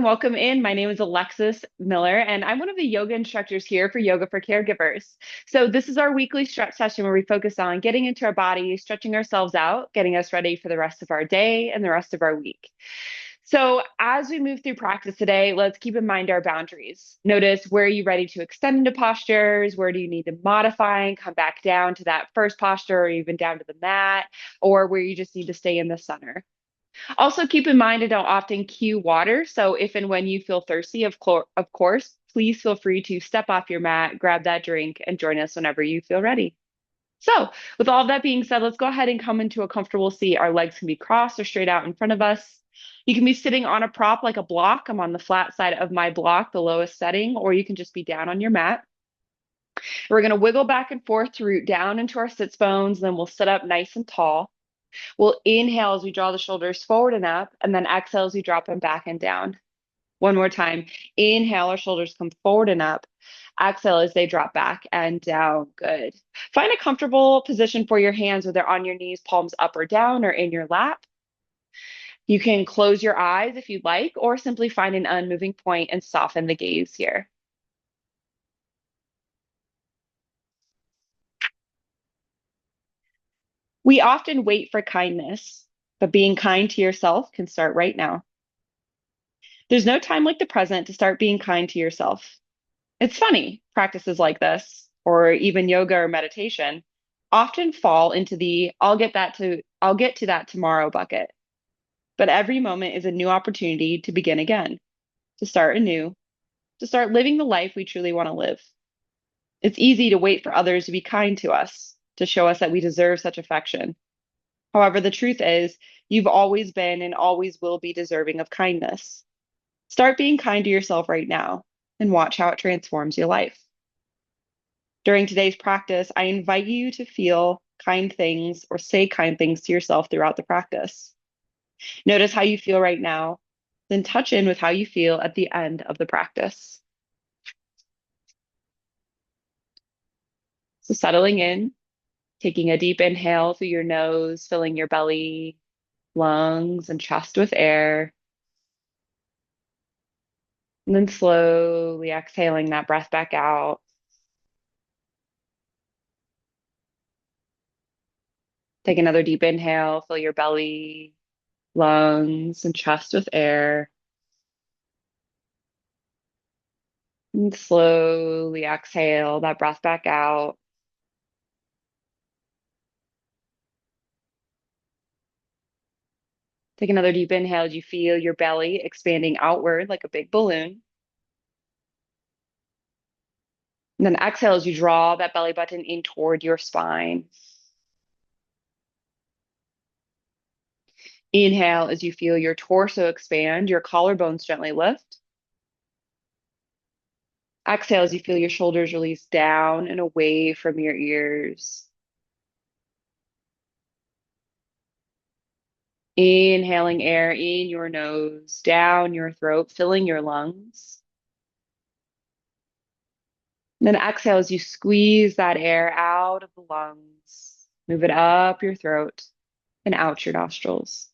and welcome in. My name is Alexis Miller, and I'm one of the yoga instructors here for Yoga for Caregivers. So, this is our weekly stretch session where we focus on getting into our body, stretching ourselves out, getting us ready for the rest of our day and the rest of our week. So, as we move through practice today, let's keep in mind our boundaries. Notice where are you ready to extend into postures? Where do you need to modify and come back down to that first posture or even down to the mat, or where you just need to stay in the center? Also, keep in mind I don't often cue water, so if and when you feel thirsty, of course, please feel free to step off your mat, grab that drink, and join us whenever you feel ready. So, with all of that being said, let's go ahead and come into a comfortable seat. Our legs can be crossed or straight out in front of us. You can be sitting on a prop like a block. I'm on the flat side of my block, the lowest setting, or you can just be down on your mat. We're going to wiggle back and forth to root down into our sits bones, then we'll sit up nice and tall. We'll inhale as we draw the shoulders forward and up, and then exhale as we drop them back and down. One more time. Inhale, our shoulders come forward and up. Exhale as they drop back and down. Good. Find a comfortable position for your hands, whether on your knees, palms up or down, or in your lap. You can close your eyes if you'd like, or simply find an unmoving point and soften the gaze here. We often wait for kindness, but being kind to yourself can start right now. There's no time like the present to start being kind to yourself. It's funny, practices like this, or even yoga or meditation, often fall into the I'll get to that tomorrow bucket. But every moment is a new opportunity to begin again, to start anew, to start living the life we truly want to live. It's easy to wait for others to be kind to us, to show us that we deserve such affection. However, the truth is, you've always been and always will be deserving of kindness. Start being kind to yourself right now and watch how it transforms your life. During today's practice, I invite you to feel kind things or say kind things to yourself throughout the practice. Notice how you feel right now, then touch in with how you feel at the end of the practice. So, settling in, taking a deep inhale through your nose, filling your belly, lungs, and chest with air, and then slowly exhaling that breath back out. Take another deep inhale, fill your belly, lungs, and chest with air. And slowly exhale that breath back out. Take another deep inhale as you feel your belly expanding outward like a big balloon. And then exhale as you draw that belly button in toward your spine. Inhale as you feel your torso expand, your collarbones gently lift. Exhale as you feel your shoulders release down and away from your ears. Inhaling air in your nose, down your throat, filling your lungs. And then exhale as you squeeze that air out of the lungs. Move it up your throat and out your nostrils.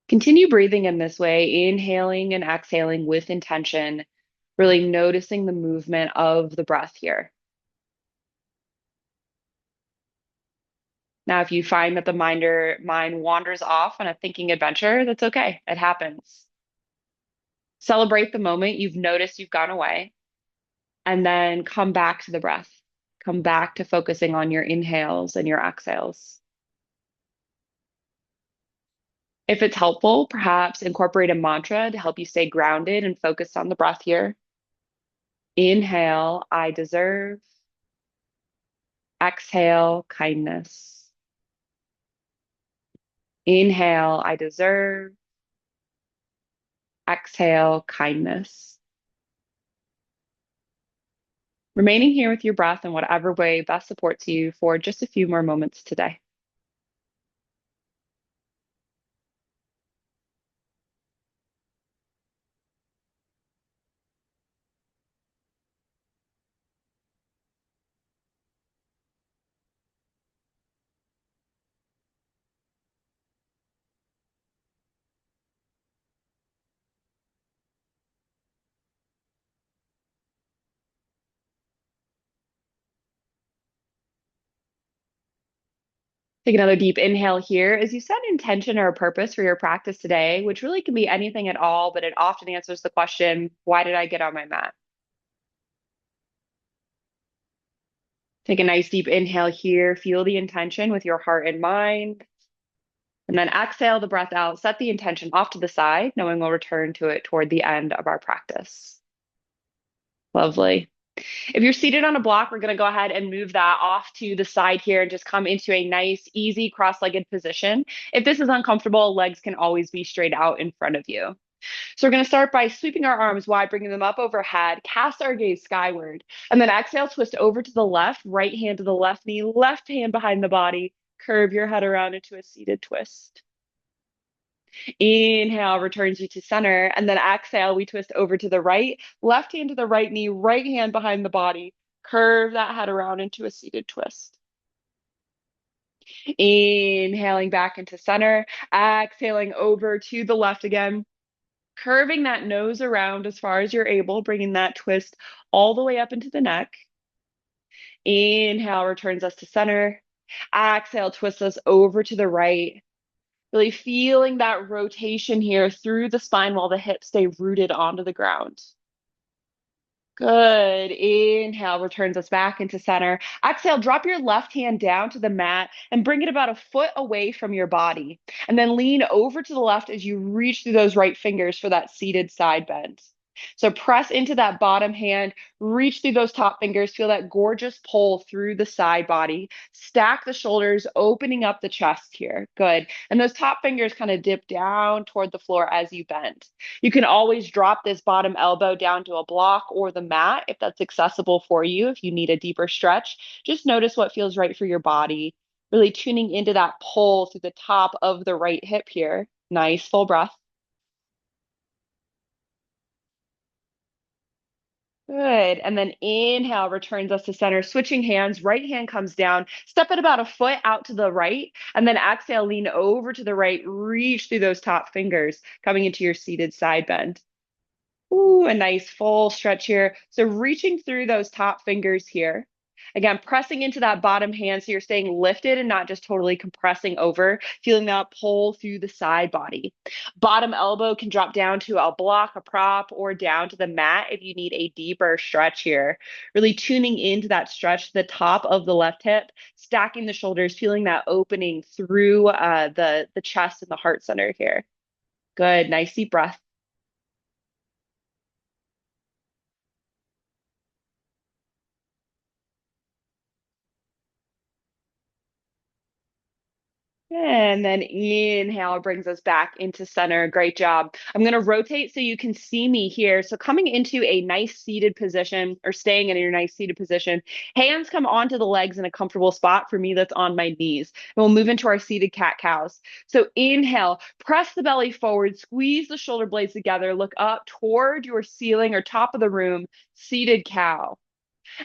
Continue breathing in this way, inhaling and exhaling with intention, really noticing the movement of the breath here. Now, if you find that the mind wanders off on a thinking adventure, that's okay. It happens. Celebrate the moment you've noticed you've gone away, and then come back to the breath. Come back to focusing on your inhales and your exhales. If it's helpful, perhaps incorporate a mantra to help you stay grounded and focused on the breath here. Inhale, I deserve. Exhale, kindness. Inhale, I deserve. Exhale, kindness. Remaining here with your breath in whatever way best supports you for just a few more moments today. Take another deep inhale here as you set intention or a purpose for your practice today, which really can be anything at all, but it often answers the question, why did I get on my mat? Take a nice deep inhale here. Feel the intention with your heart and mind. And then exhale the breath out. Set the intention off to the side, knowing we'll return to it toward the end of our practice. Lovely. If you're seated on a block, we're going to go ahead and move that off to the side here and just come into a nice, easy cross-legged position. If this is uncomfortable, legs can always be straight out in front of you. So we're going to start by sweeping our arms wide, bringing them up overhead, cast our gaze skyward, and then exhale, twist over to the left, right hand to the left knee, left hand behind the body, curve your head around into a seated twist. Inhale returns you to center, and then exhale, we twist over to the right, left hand to the right knee, right hand behind the body, curve that head around into a seated twist. Inhaling back into center, exhaling over to the left again, curving that nose around as far as you're able, bringing that twist all the way up into the neck. Inhale returns us to center. Exhale, twist us over to the right. Really feeling that rotation here through the spine while the hips stay rooted onto the ground. Good. Inhale returns us back into center. Exhale, drop your left hand down to the mat and bring it about a foot away from your body. And then lean over to the left as you reach through those right fingers for that seated side bend. So press into that bottom hand, reach through those top fingers, feel that gorgeous pull through the side body. Stack the shoulders, opening up the chest here. Good. And those top fingers kind of dip down toward the floor as you bend. You can always drop this bottom elbow down to a block or the mat if that's accessible for you. If you need a deeper stretch, just notice what feels right for your body. Really tuning into that pull through the top of the right hip here. Nice full breath. Good. And then inhale returns us to center, switching hands. Right hand comes down, step it about a foot out to the right, and then exhale, lean over to the right, reach through those top fingers, coming into your seated side bend. Ooh, a nice full stretch here. So reaching through those top fingers here. Again, pressing into that bottom hand so you're staying lifted and not just totally compressing over, feeling that pull through the side body. Bottom elbow can drop down to a block, a prop, or down to the mat if you need a deeper stretch here. Really tuning into that stretch to the top of the left hip, stacking the shoulders, feeling that opening through the chest and the heart center here. Good, nice deep breath. And then inhale brings us back into center. Great job. I'm going to rotate so you can see me here. So coming into a nice seated position or staying in your nice seated position, hands come onto the legs in a comfortable spot. For me, that's on my knees. And we'll move into our seated cat cows. So inhale, press the belly forward, squeeze the shoulder blades together, look up toward your ceiling or top of the room, seated cow.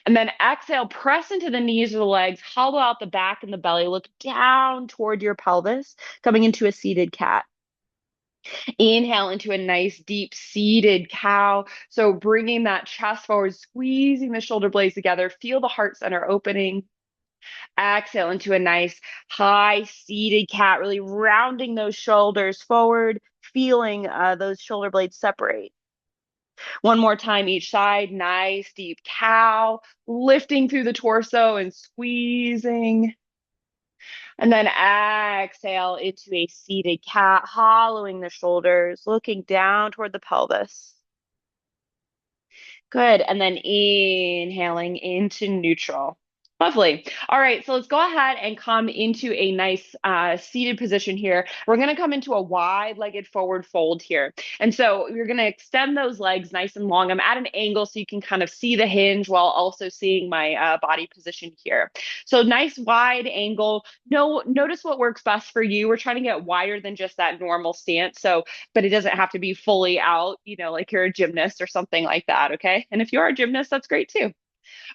And then exhale, press into the knees or the legs, hollow out the back and the belly, look down toward your pelvis, coming into a seated cat. Inhale into a nice deep seated cow. So bringing that chest forward, squeezing the shoulder blades together, feel the heart center opening. Exhale into a nice high seated cat, really rounding those shoulders forward, feeling those shoulder blades separate. One more time each side. Nice deep cow, lifting through the torso and squeezing. And then exhale into a seated cat, hollowing the shoulders, looking down toward the pelvis. Good. And then inhaling into neutral. Lovely. All right, so let's go ahead and come into a nice seated position here. We're going to come into a wide-legged forward fold here. And so you're going to extend those legs nice and long. I'm at an angle so you can kind of see the hinge while also seeing my body position here. So nice wide angle. No, notice what works best for you. We're trying to get wider than just that normal stance. So, but it doesn't have to be fully out, like you're a gymnast or something like that, okay? And if you are a gymnast, that's great too.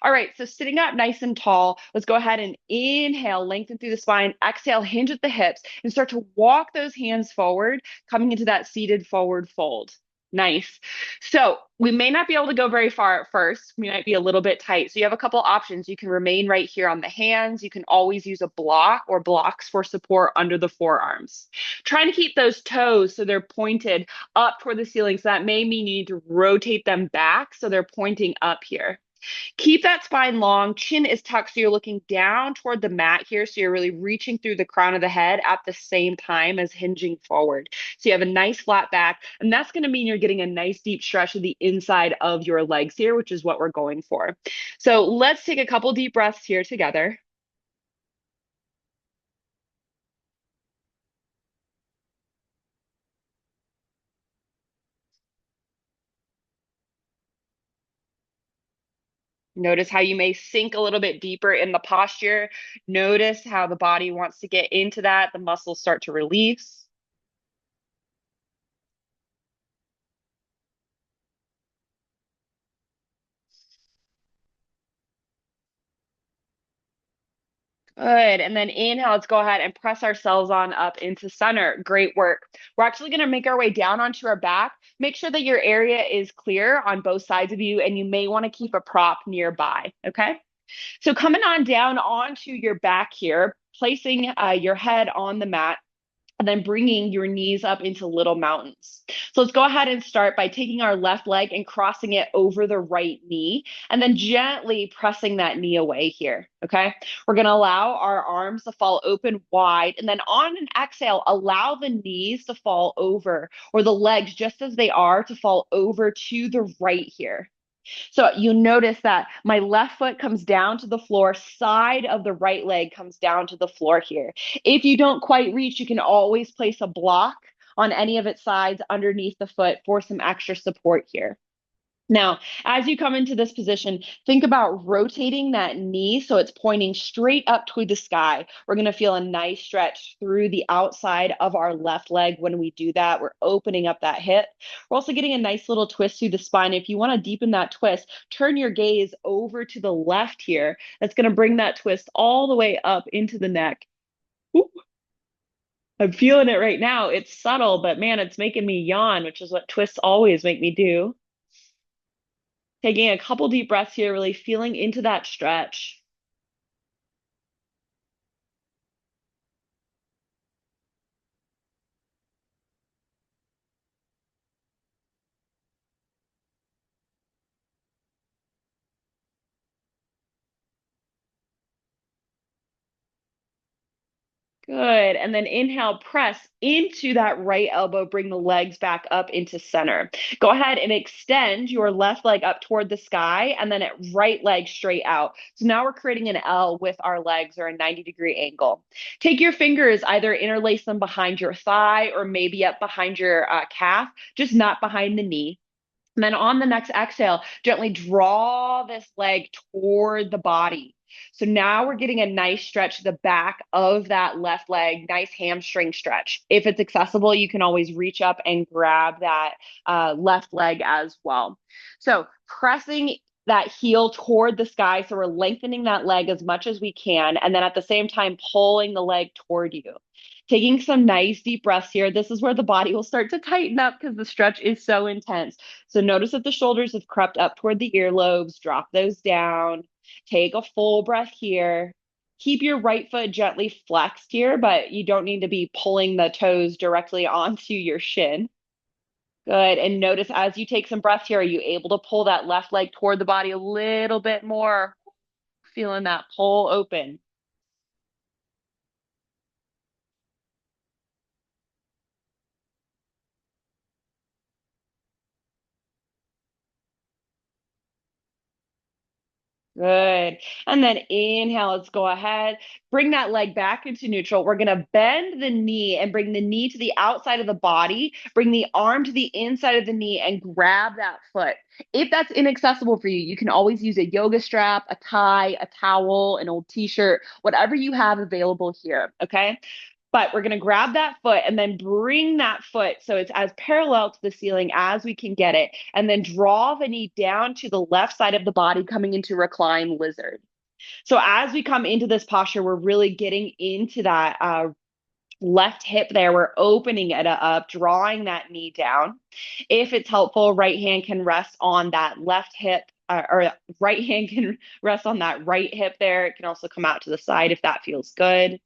All right, so sitting up nice and tall, let's go ahead and inhale, lengthen through the spine, exhale, hinge at the hips, and start to walk those hands forward, coming into that seated forward fold. Nice. So we may not be able to go very far at first. We might be a little bit tight. So you have a couple options. You can remain right here on the hands. You can always use a block or blocks for support under the forearms. Trying to keep those toes so they're pointed up toward the ceiling. So that may mean you need to rotate them back so they're pointing up here. Keep that spine long. Chin is tucked, so you're looking down toward the mat here. So you're really reaching through the crown of the head at the same time as hinging forward. So you have a nice flat back, and that's going to mean you're getting a nice deep stretch of the inside of your legs here, which is what we're going for. So let's take a couple deep breaths here together. Notice how you may sink a little bit deeper in the posture. Notice how the body wants to get into that. The muscles start to release. Good. And then inhale, let's go ahead and press ourselves on up into center. Great work. We're actually going to make our way down onto our back. Make sure that your area is clear on both sides of you, and you may want to keep a prop nearby. Okay. So coming on down onto your back here, placing your head on the mat and then bringing your knees up into little mountains. So let's go ahead and start by taking our left leg and crossing it over the right knee, and then gently pressing that knee away here. Okay. We're going to allow our arms to fall open wide. And then on an exhale, allow the knees to fall over, or the legs just as they are to fall over to the right here. So you notice that my left foot comes down to the floor, side of the right leg comes down to the floor here. If you don't quite reach, you can always place a block on any of its sides underneath the foot for some extra support here. Now, as you come into this position, think about rotating that knee so it's pointing straight up toward the sky. We're going to feel a nice stretch through the outside of our left leg when we do that. We're opening up that hip. We're also getting a nice little twist through the spine. If you want to deepen that twist, turn your gaze over to the left here. That's going to bring that twist all the way up into the neck. Ooh, I'm feeling it right now. It's subtle, but man, it's making me yawn, which is what twists always make me do. Taking a couple deep breaths here, really feeling into that stretch. Good. And then inhale, press into that right elbow, bring the legs back up into center. Go ahead and extend your left leg up toward the sky and then right leg straight out. So now we're creating an L with our legs, or a 90-degree angle. Take your fingers, either interlace them behind your thigh or maybe up behind your calf, just not behind the knee. And then on the next exhale, gently draw this leg toward the body. So now we're getting a nice stretch to the back of that left leg, nice hamstring stretch. If it's accessible, you can always reach up and grab that left leg as well. So pressing that heel toward the sky. So we're lengthening that leg as much as we can. And then at the same time, pulling the leg toward you. Taking some nice deep breaths here. This is where the body will start to tighten up because the stretch is so intense. So notice that the shoulders have crept up toward the earlobes, drop those down. Take a full breath here. Keep your right foot gently flexed here, but you don't need to be pulling the toes directly onto your shin. Good. And notice as you take some breaths here, are you able to pull that left leg toward the body a little bit more? Feeling that pull open. Good. And then inhale, let's go ahead. Bring that leg back into neutral. We're going to bend the knee and bring the knee to the outside of the body. Bring the arm to the inside of the knee and grab that foot. If that's inaccessible for you, you can always use a yoga strap, a tie, a towel, an old t-shirt, whatever you have available here. Okay. But we're going to grab that foot and then bring that foot so it's as parallel to the ceiling as we can get it. And then draw the knee down to the left side of the body, coming into recline lizard. So as we come into this posture, we're really getting into that left hip there. We're opening it up, drawing that knee down. If it's helpful, right hand can rest on that left hip, or right hand can rest on that right hip there. It can also come out to the side if that feels good.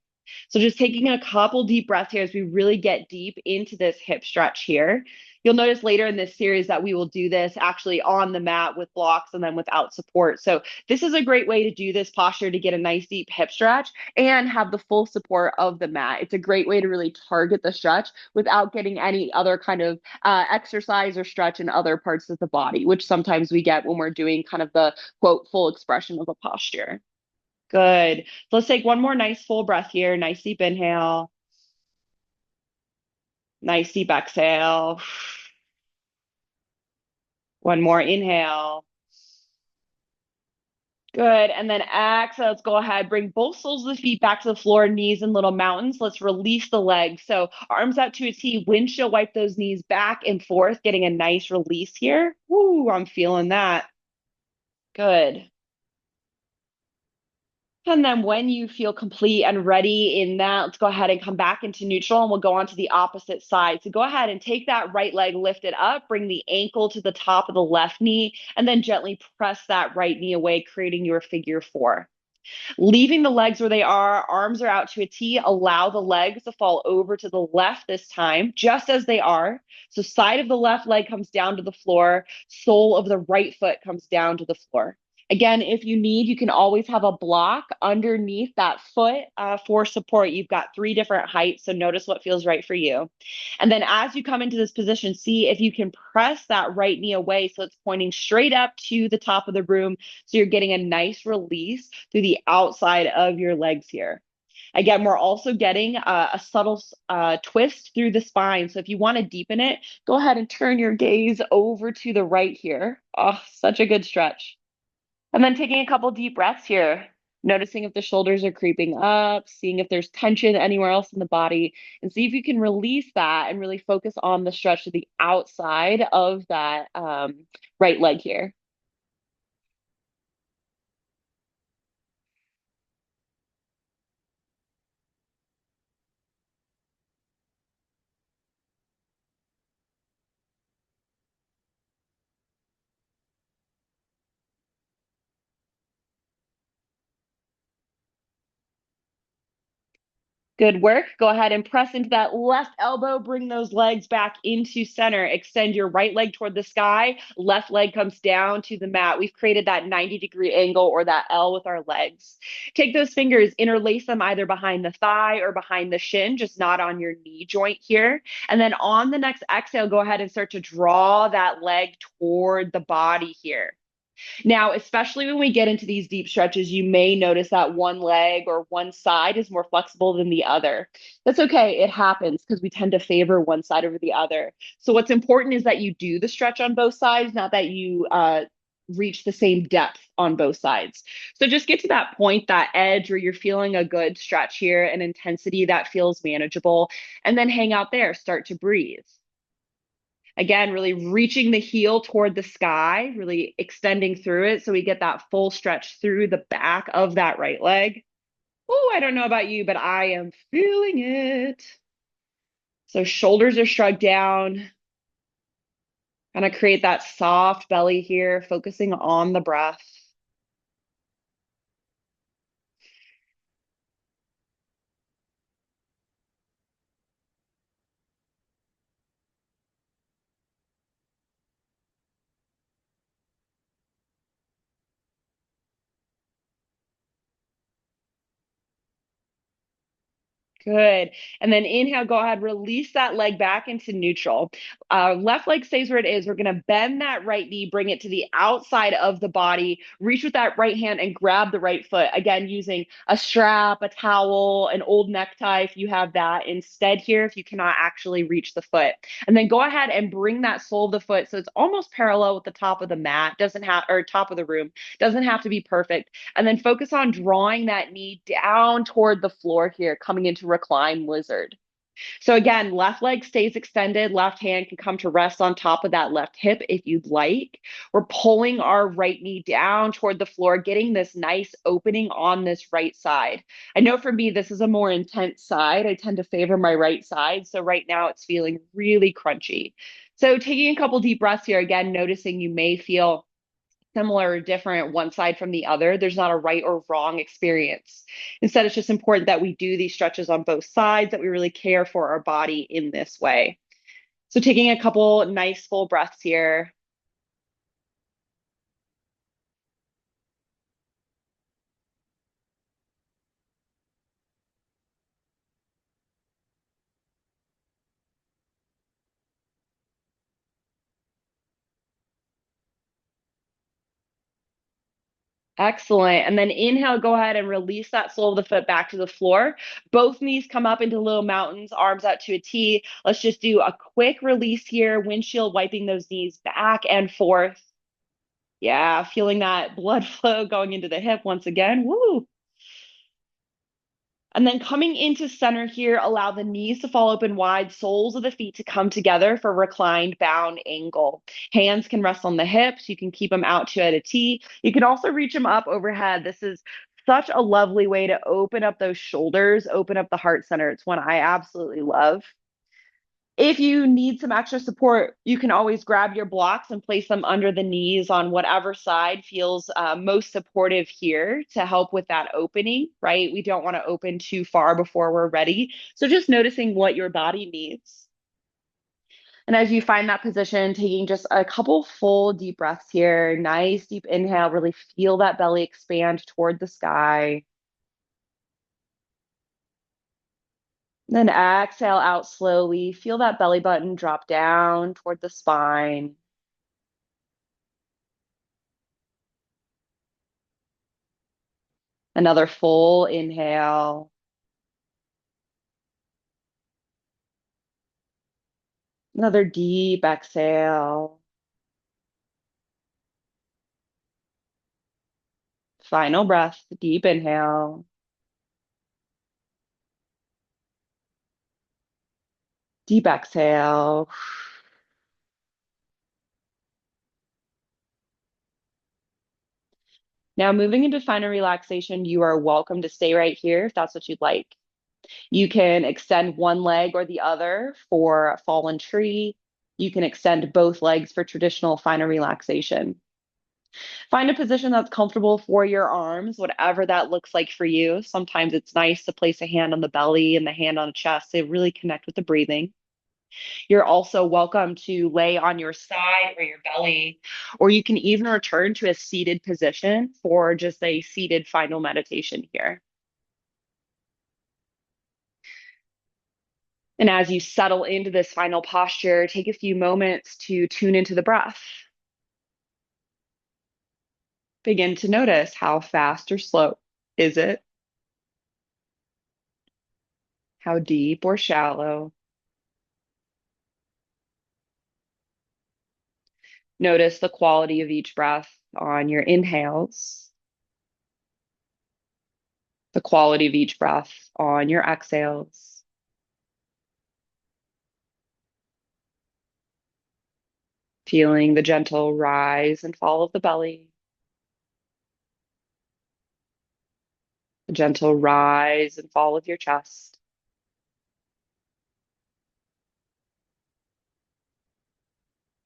So just taking a couple deep breaths here as we really get deep into this hip stretch here. You'll notice later in this series that we will do this actually on the mat with blocks and then without support. So this is a great way to do this posture to get a nice deep hip stretch and have the full support of the mat. It's a great way to really target the stretch without getting any other kind of exercise or stretch in other parts of the body, which sometimes we get when we're doing kind of the quote full expression of a posture. Good. So let's take one more nice full breath here. Nice deep inhale. Nice deep exhale. One more inhale. Good. And then exhale. Let's go ahead. Bring both soles of the feet back to the floor, knees in little mountains. Let's release the legs. So arms out to a T. Windshield wipe those knees back and forth, getting a nice release here. Woo, I'm feeling that. Good. And then when you feel complete and ready in that, let's go ahead and come back into neutral and we'll go on to the opposite side. So go ahead and take that right leg, lift it up, bring the ankle to the top of the left knee, and then gently press that right knee away, creating your figure four. Leaving the legs where they are, arms are out to a T. Allow the legs to fall over to the left this time, just as they are. So side of the left leg comes down to the floor, sole of the right foot comes down to the floor. Again, if you need, you can always have a block underneath that foot for support. You've got three different heights, so notice what feels right for you. And then as you come into this position, see if you can press that right knee away so it's pointing straight up to the top of the room. So you're getting a nice release through the outside of your legs here. Again, we're also getting a subtle twist through the spine. So if you want to deepen it, go ahead and turn your gaze over to the right here. Oh, such a good stretch. And then taking a couple deep breaths here, noticing if the shoulders are creeping up, seeing if there's tension anywhere else in the body, and see if you can release that and really focus on the stretch to the outside of that right leg here. Good work. Go ahead and press into that left elbow. Bring those legs back into center. Extend your right leg toward the sky. Left leg comes down to the mat. We've created that 90-degree angle or that L with our legs. Take those fingers, interlace them either behind the thigh or behind the shin, just not on your knee joint here. And then on the next exhale, go ahead and start to draw that leg toward the body here. Now, especially when we get into these deep stretches, you may notice that one leg or one side is more flexible than the other. That's okay. It happens because we tend to favor one side over the other. So what's important is that you do the stretch on both sides, not that you reach the same depth on both sides. So just get to that point, that edge where you're feeling a good stretch here, an intensity that feels manageable, and then hang out there, start to breathe. Again, really reaching the heel toward the sky, really extending through it so we get that full stretch through the back of that right leg. Oh, I don't know about you, but I am feeling it. So shoulders are shrugged down. Kind of create that soft belly here, focusing on the breath. Good. And then inhale, go ahead, release that leg back into neutral. Left leg stays where it is. We're going to bend that right knee, bring it to the outside of the body, reach with that right hand and grab the right foot. Again, using a strap, a towel, an old necktie, if you have that instead here, if you cannot actually reach the foot. And then go ahead and bring that sole of the foot so it's almost parallel with the top of the mat, doesn't have, or top of the room, doesn't have to be perfect. And then focus on drawing that knee down toward the floor here, coming into recline lizard. So again, left leg stays extended, left hand can come to rest on top of that left hip if you'd like. We're pulling our right knee down toward the floor, getting this nice opening on this right side. I know for me, this is a more intense side. I tend to favor my right side. So right now it's feeling really crunchy. So taking a couple deep breaths here, again, noticing you may feel similar or different one side from the other. There's not a right or wrong experience. Instead, it's just important that we do these stretches on both sides, that we really care for our body in this way. So taking a couple nice full breaths here. Excellent. And then inhale, go ahead and release that sole of the foot back to the floor. Both knees come up into little mountains, arms out to a T. Let's just do a quick release here, windshield wiping those knees back and forth. Yeah, feeling that blood flow going into the hip once again. Woo. And then coming into center here, allow the knees to fall open wide, soles of the feet to come together for reclined bound angle. Hands can rest on the hips. You can keep them out to at a T. You can also reach them up overhead. This is such a lovely way to open up those shoulders, open up the heart center. It's one I absolutely love. If you need some extra support, you can always grab your blocks and place them under the knees on whatever side feels most supportive here to help with that opening, right? We don't want to open too far before we're ready. So just noticing what your body needs. And as you find that position, taking just a couple full deep breaths here, nice deep inhale, really feel that belly expand toward the sky. Then exhale out slowly. Feel that belly button drop down toward the spine. Another full inhale. Another deep exhale. Final breath, deep inhale. Deep exhale. Now, moving into final relaxation, you are welcome to stay right here if that's what you'd like. You can extend one leg or the other for fallen tree. You can extend both legs for traditional final relaxation. Find a position that's comfortable for your arms, whatever that looks like for you. Sometimes it's nice to place a hand on the belly and the hand on the chest to really connect with the breathing. You're also welcome to lay on your side or your belly, or you can even return to a seated position for just a seated final meditation here. And as you settle into this final posture, take a few moments to tune into the breath. Begin to notice how fast or slow is it? How deep or shallow? Notice the quality of each breath on your inhales, the quality of each breath on your exhales. Feeling the gentle rise and fall of the belly, the gentle rise and fall of your chest.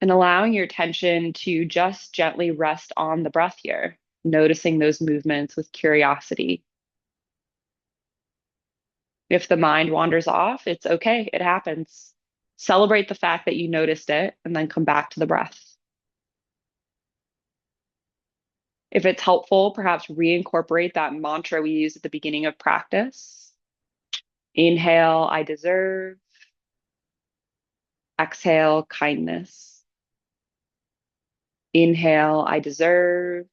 And allowing your attention to just gently rest on the breath here, noticing those movements with curiosity. If the mind wanders off, it's okay, it happens. Celebrate the fact that you noticed it and then come back to the breath. If it's helpful, perhaps reincorporate that mantra we use at the beginning of practice. Inhale, I deserve. Exhale, kindness. Inhale, I deserve.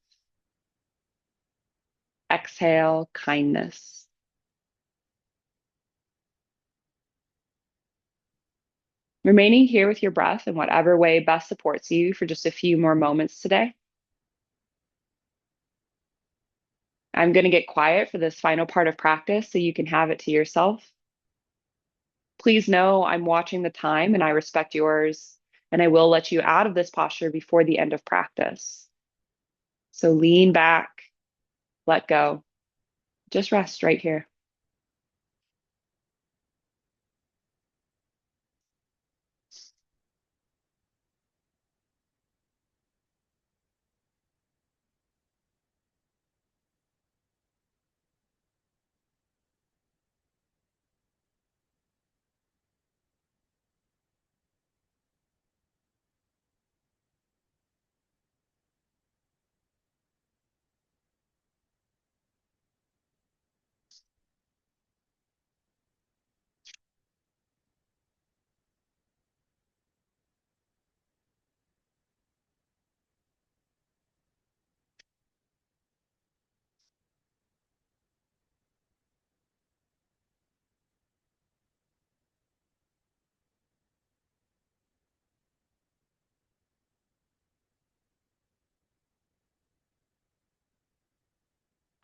Exhale, kindness. Remaining here with your breath in whatever way best supports you for just a few more moments today. I'm going to get quiet for this final part of practice so you can have it to yourself. Please know I'm watching the time and I respect yours, and I will let you out of this posture before the end of practice. So lean back, let go, just rest right here.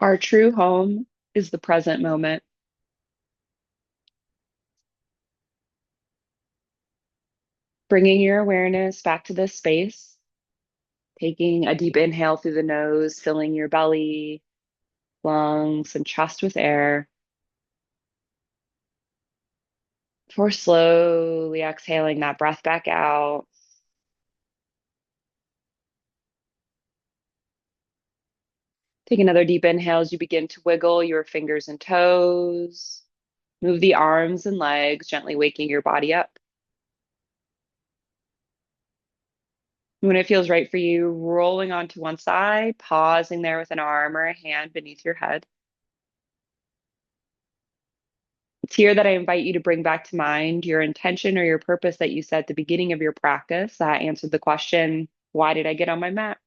Our true home is the present moment. Bringing your awareness back to this space, taking a deep inhale through the nose, filling your belly, lungs, and chest with air, before slowly exhaling that breath back out. Take another deep inhale as you begin to wiggle your fingers and toes. Move the arms and legs, gently waking your body up. When it feels right for you, rolling onto one side, pausing there with an arm or a hand beneath your head. It's here that I invite you to bring back to mind your intention or your purpose that you set at the beginning of your practice that answered the question, why did I get on my mat?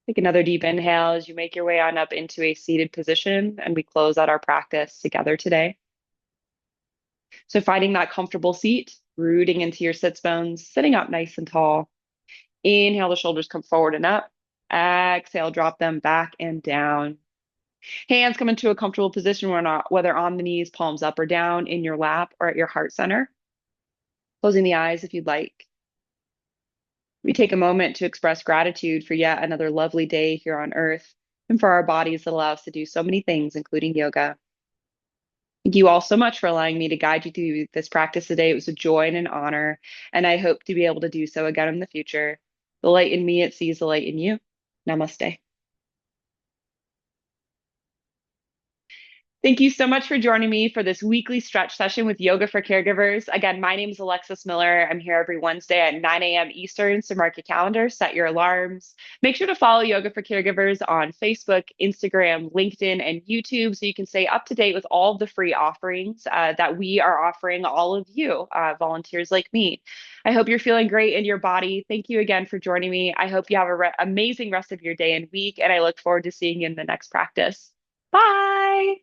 Take another deep inhale as you make your way on up into a seated position, and we close out our practice together today. So finding that comfortable seat, rooting into your sits bones, sitting up nice and tall. Inhale, the shoulders come forward and up. Exhale, drop them back and down. Hands come into a comfortable position whether on the knees, palms up or down, in your lap or at your heart center. Closing the eyes if you'd like. We take a moment to express gratitude for yet another lovely day here on earth and for our bodies that allow us to do so many things, including yoga. Thank you all so much for allowing me to guide you through this practice today. It was a joy and an honor, and I hope to be able to do so again in the future. The light in me, it sees the light in you. Namaste. Thank you so much for joining me for this weekly stretch session with Yoga for Caregivers. Again, my name is Alexis Miller. I'm here every Wednesday at 9 a.m. Eastern, so mark your calendar, set your alarms. Make sure to follow Yoga for Caregivers on Facebook, Instagram, LinkedIn, and YouTube so you can stay up to date with all of the free offerings that we are offering all of you, volunteers like me. I hope you're feeling great in your body. Thank you again for joining me. I hope you have an amazing rest of your day and week, and I look forward to seeing you in the next practice. Bye.